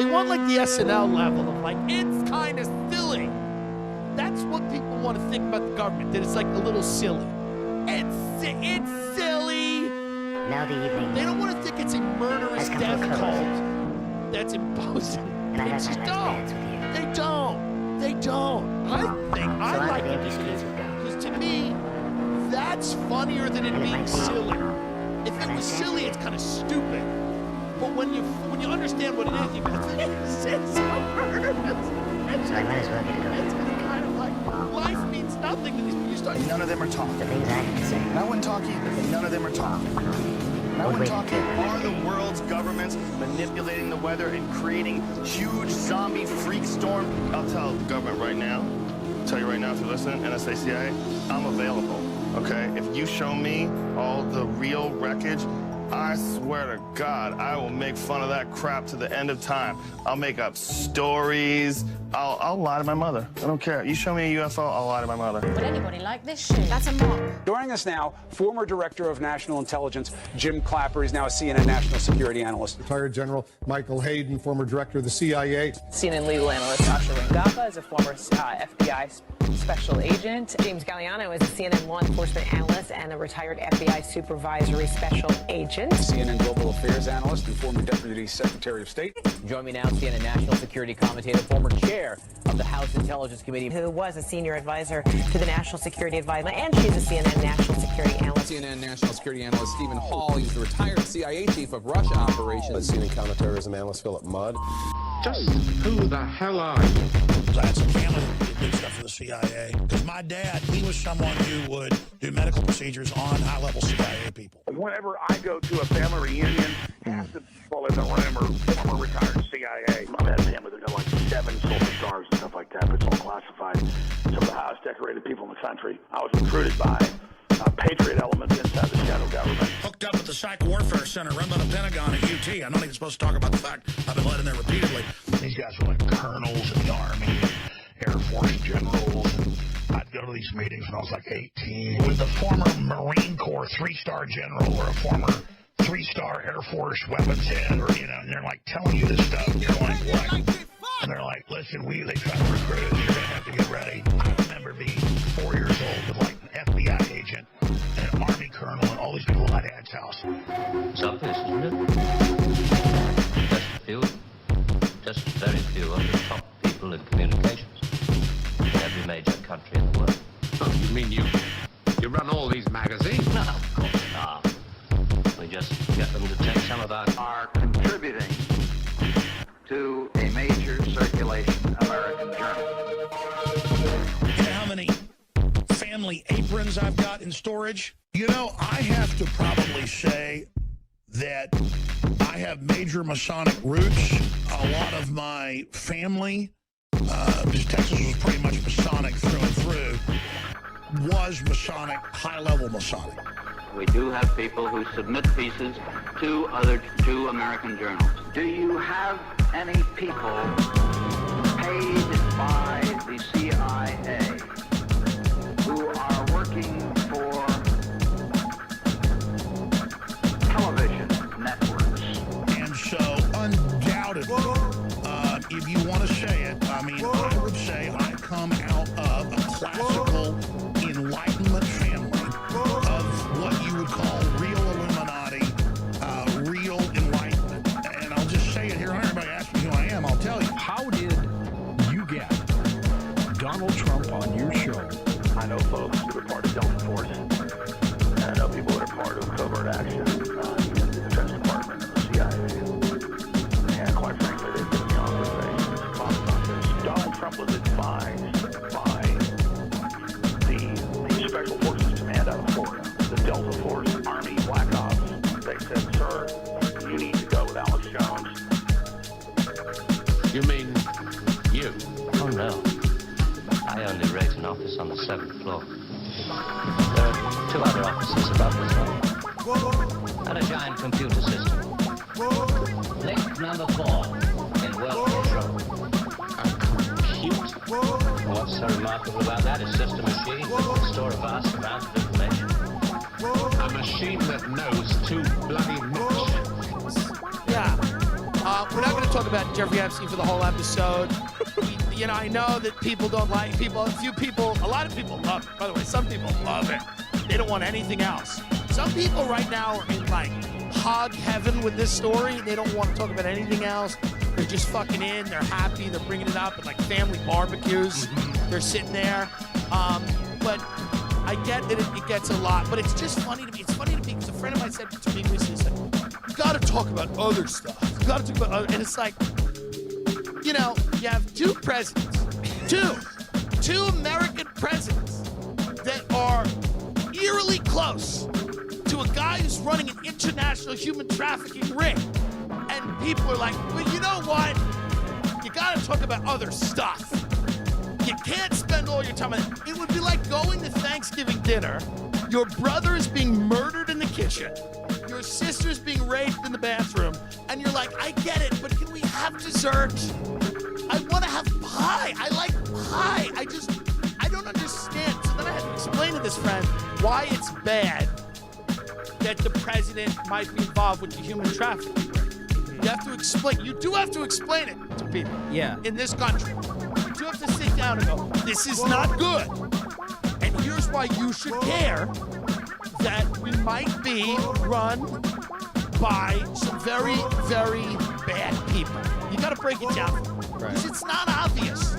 They want like the SNL level of like, it's kind of silly. That's what people want to think about the government, that it's like a little silly. It's silly. Now the evening. They don't want to think it's a murderous death cult that's imposing. And They just don't. They don't. They don't. I like it because to me, that's funnier than it being silly. If it was silly, it's kind of stupid. But when you understand what it is, you go, it's murderous. It's kind of like life means nothing to these people. You start. None of them are talking. The things I have to say. No one talking. None of them are talking. No one talking. Are the world's governments manipulating the weather and creating huge zombie freak storm? I'll tell the government right now. I'll tell you right now if you're listening, NSA, CIA, I'm available. Okay? If you show me all the real wreckage, I swear to God, I will make fun of that crap to the end of time. I'll make up stories. I'll lie to my mother. I don't care. You show me a UFO, I'll lie to my mother. Would anybody like this shit? That's a mock. Joining us now, former Director of National Intelligence, Jim Clapper. He's now a CNN national security analyst. Retired General Michael Hayden, former director of the CIA. CNN legal analyst Asha Rangappa is a former FBI special agent. James Galliano is a CNN law enforcement analyst and a retired FBI supervisory special agent. CNN global affairs analyst and former Deputy Secretary of State. Join me now, CNN national security commentator, former chair of the House Intelligence Committee, Who was a senior advisor to the National Security Advisor, and she's a CNN national security analyst. CNN national security analyst Stephen Hall. He's the retired CIA chief of Russia operations. CNN counterterrorism analyst Philip Mudd. Just who the hell are you? I had some family that did stuff for the CIA. Because my dad, he was someone who would do medical procedures on high-level CIA people. Whenever I go to a family reunion, half the people in the room are former retired CIA. I've had family that got like 7 silver stars and stuff like that, but it's all classified. Some of the highest decorated people in the country. I was recruited by patriot elements inside the shadow government. Hooked up at the Psych Warfare Center run by the Pentagon at UT. I'm not even supposed to talk about the fact I've been let in there repeatedly. These guys were like colonels in the Army, Air Force generals. And I'd go to these meetings when I was like 18 with a former Marine Corps 3-star general or a former 3-star Air Force weapons head, or and they're like telling you this stuff. And you're like, what? And they're like, listen, they try to recruit us. You're gonna have to get ready. I remember being 4 years old with like an FBI agent and an Army colonel and all these people at my dad's house. It's obvious, isn't it? Just very few of the top people in communications in every major country in the world. Oh, you mean you run all these magazines? No, of course not. We just get them to take some of are contributing to a major circulation American journal. You know how many family aprons I've got in storage? I have to probably say that I have major Masonic roots. A lot of my family, because Texas was pretty much Masonic through and through, was Masonic, high-level Masonic. We do have people who submit pieces to American journals. Do you have any people paid by the CIA who are working for television networks? And so, undoubtedly, if you want to say it, I would say I come out of a classical Enlightenment family of what you would call real Illuminati, real Enlightenment. And I'll just say it here. Everybody asks me who I am, I'll tell you. How did you get Donald Trump on your show? I know folks who are part of Delta Force, and I know people that are part of covert action in the Defense Department and the CIA. And quite frankly, they've given me authorization to talk about this. Donald Trump was advised by the Special Forces Command out of Florida, the Delta Force, Army, Black Ops. They said, sir, you need to go with Alex Jones. You mean you? Oh, no. I only raise an office on the 7th floor. There are 2 other offices above us all. And a giant computer system. Link number 4 in world control. A computer? What's so remarkable about that? It's just a machine that can store a vast amount of information. A machine that knows too bloody much. Yeah. We're not going to talk about Jeffrey Epstein for the whole episode. You know, I know that people don't like people. A lot of people love it. By the way, some people love it. They don't want anything else. Some people right now are in like hog heaven with this story. They don't want to talk about anything else. They're just fucking in. They're happy. They're bringing it up at like family barbecues. They're sitting there. But I get that it gets a lot. But it's just funny to me. It's funny to me because a friend of mine said to me recently, you got to talk about other stuff. You got to talk about other, and it's like, you know, you have two presidents, two American presidents that are eerily close to a guy who's running an international human trafficking ring. And people are like, well, you know what? You got to talk about other stuff. You can't spend all your time on it. It would be like going to Thanksgiving dinner. Your brother is being murdered in the kitchen. Your sister's being raped in the bathroom. And you're like, I get it, but can we have dessert? I want to have pie. I like pie. I don't understand. So then I had to explain to this friend why it's bad that the president might be involved with the human trafficking ring. You have to explain. You do have to explain it to people. Yeah. In this country. You do have to sit down and go, this is not good. And here's why you should care that we might be run by some very, very bad people. You got to break it down. Because it's not obvious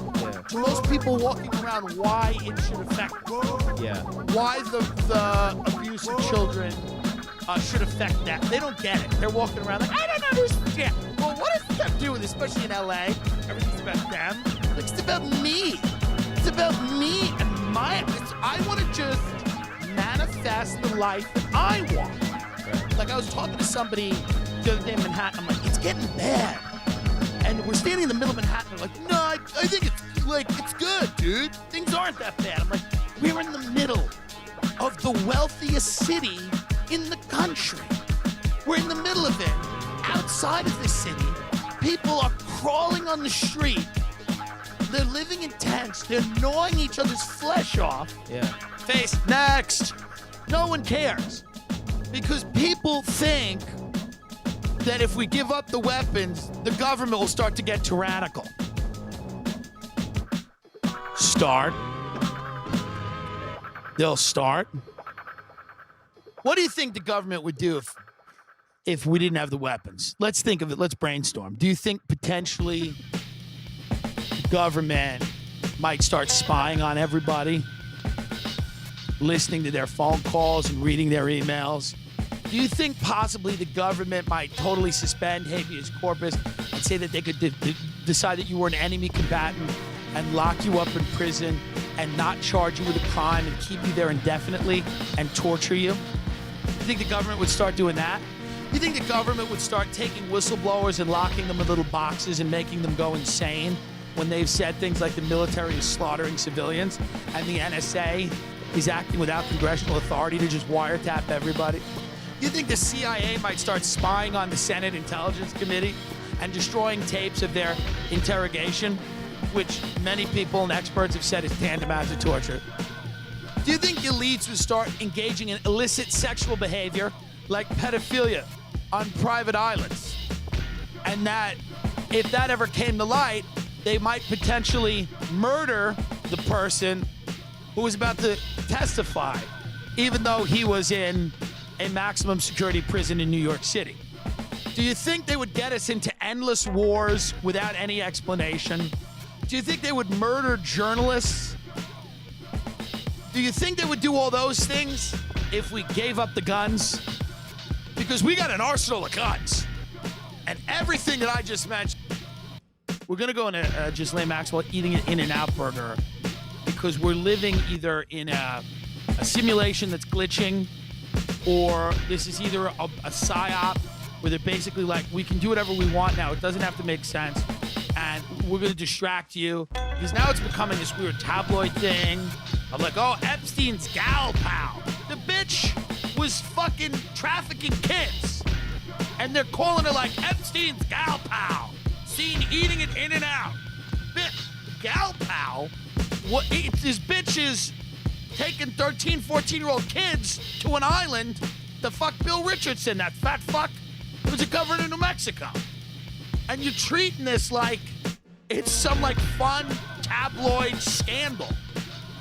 to most people walking around why it should affect them. Yeah. Why the abuse of children should affect that. They don't get it. They're walking around like, I don't understand. Well, what does that do with it, especially in LA? Everything's about them. It's about me. It's about me and I want to just manifest the life that I want. Right. Like I was talking to somebody the other day in Manhattan. I'm like, it's getting bad. And we're standing in the middle of Manhattan. They're like, no, I think it's good, dude. Things aren't that bad. I'm like, we're in the middle of the wealthiest city in the country. We're in the middle of it. Outside of the city, people are crawling on the street. They're living in tents. They're gnawing each other's flesh off. Yeah. Face next. No one cares. Because people think that if we give up the weapons, the government will start to get tyrannical. They'll start. What do you think the government would do if we didn't have the weapons? Let's think of it. Let's brainstorm. Do you think potentially the government might start spying on everybody? Listening to their phone calls and reading their emails? Do you think possibly the government might totally suspend habeas corpus and say that they could decide that you were an enemy combatant and lock you up in prison and not charge you with a crime and keep you there indefinitely and torture you? You think the government would start doing that? You think the government would start taking whistleblowers and locking them in little boxes and making them go insane when they've said things like the military is slaughtering civilians and the NSA is acting without congressional authority to just wiretap everybody? You think the CIA might start spying on the Senate Intelligence Committee and destroying tapes of their interrogation, which many people and experts have said is tantamount to torture? Do you think elites would start engaging in illicit sexual behavior like pedophilia on private islands? And that if that ever came to light, they might potentially murder the person who was about to testify, even though he was in a maximum security prison in New York City? Do you think they would get us into endless wars without any explanation? Do you think they would murder journalists? Do you think they would do all those things if we gave up the guns? Because we got an arsenal of guns. And everything that I just mentioned, we're going to go into Ghislaine Maxwell eating an In-N-Out burger because we're living either in a simulation that's glitching, or this is either a psyop where they're basically like, we can do whatever we want now. It doesn't have to make sense. And we're going to distract you. Because now it's becoming this weird tabloid thing of like, oh, Epstein's gal pal. The bitch was fucking trafficking kids. And they're calling her like Epstein's gal pal. Seen eating it In-N-Out. Gal pal? What? This bitch is taking 13, 14-year-old kids to an island to fuck Bill Richardson, that fat fuck who was a governor in New Mexico. And you're treating this like it's some like fun tabloid scandal.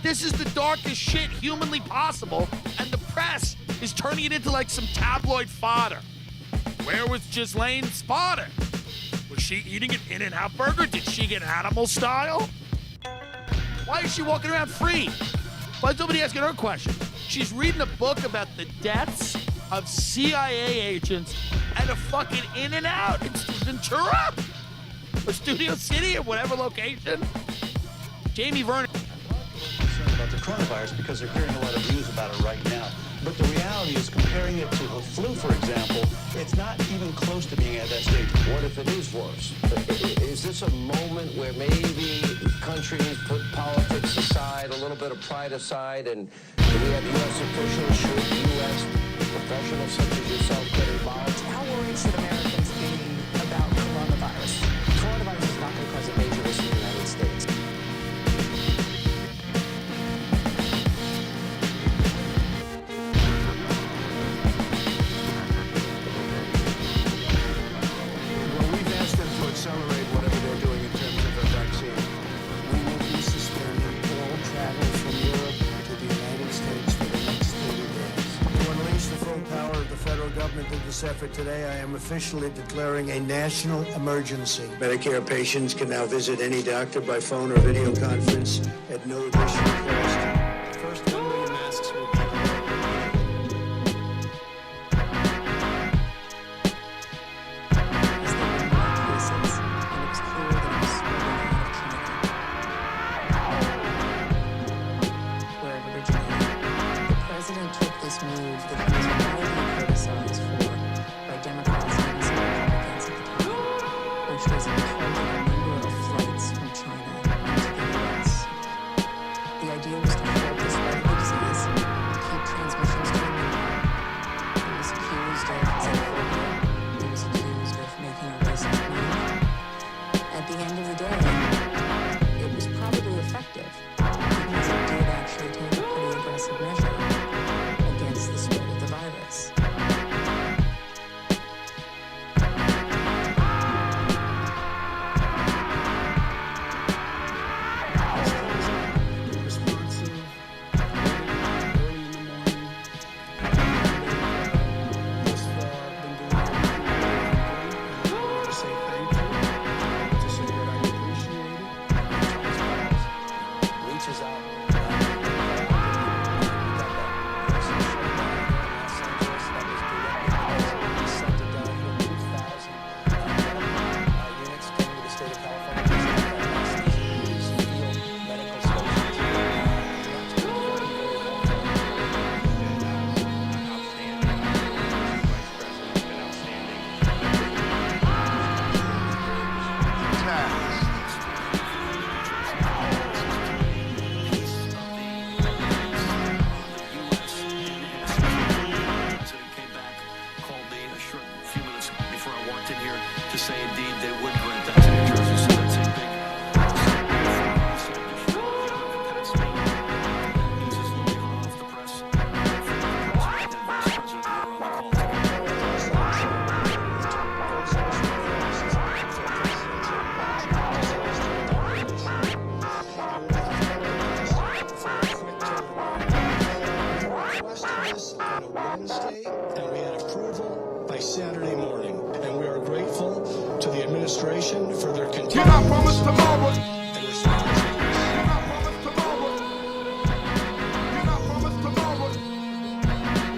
This is the darkest shit humanly possible, and the press is turning it into like some tabloid fodder. Where was Ghislaine's fodder? Was she eating an In-N-Out burger? Did she get animal style? Why is she walking around free? Why is nobody asking her question? She's reading a book about the deaths of CIA agents at a fucking In-N-Out in Ventura or Studio City or whatever location. Jamie Vernon. Concerned about the coronavirus because they're hearing a lot of news about it right now. But the reality is, comparing it to the flu, for example, it's not even close to being at that stage. What if it is worse? Is this a moment where maybe countries put politics aside, a little bit of pride aside, and we have U.S. officials, should U.S. professionals such as yourself get involved? How worried should Americans be about coronavirus? Coronavirus is not going to cause a major risk in the United States. Accelerate whatever they're doing in terms of a vaccine. We will be suspending all travel from Europe to the United States for the next 30 days. To unleash the full power of the federal government in this effort today, I am officially declaring a national emergency. Medicare patients can now visit any doctor by phone or video conference at no additional cost. The first 1 million masks will be Wednesday, and we had approval by Saturday morning. And we are grateful to the administration for their continued... You're not promised tomorrow. And response. You're not promised tomorrow. You're not promised tomorrow. You're not promised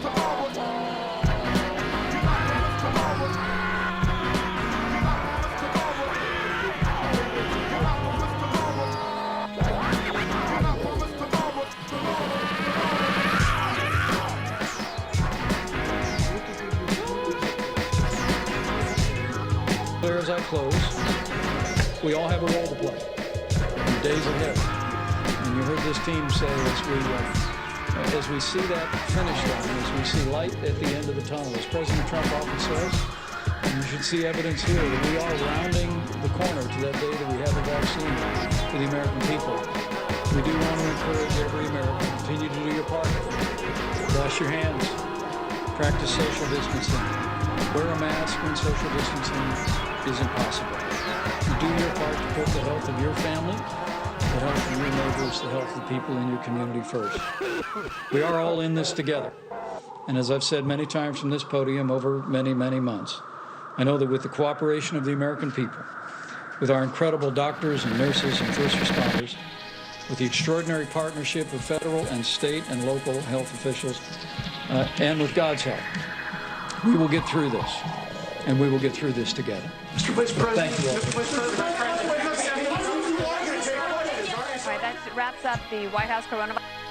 tomorrow. You're not promised tomorrow. You're not promised tomorrow. You're not promised tomorrow. You're not promised tomorrow. Clear as I close, we all have a role to play in the days ahead. And you heard this team say as we see that finish line, as we see light at the end of the tunnel, as President Trump often says, you should see evidence here that we are rounding the corner to that day that we have a vaccine for the American people. We do want to encourage every American to continue to do your part. Wash your hands. Practice social distancing. Wear a mask when social distancing is impossible. Do your part to put the health of your family, the health of your neighbors, the health of the people in your community first. We are all in this together. And as I've said many times from this podium over many, many months, I know that with the cooperation of the American people, with our incredible doctors and nurses and first responders, with the extraordinary partnership of federal and state and local health officials, and with God's help, we will get through this, and we will get through this together. Mr. Vice President. Thank you all. Mr. Vice President. All right, that wraps up the White House coronavirus.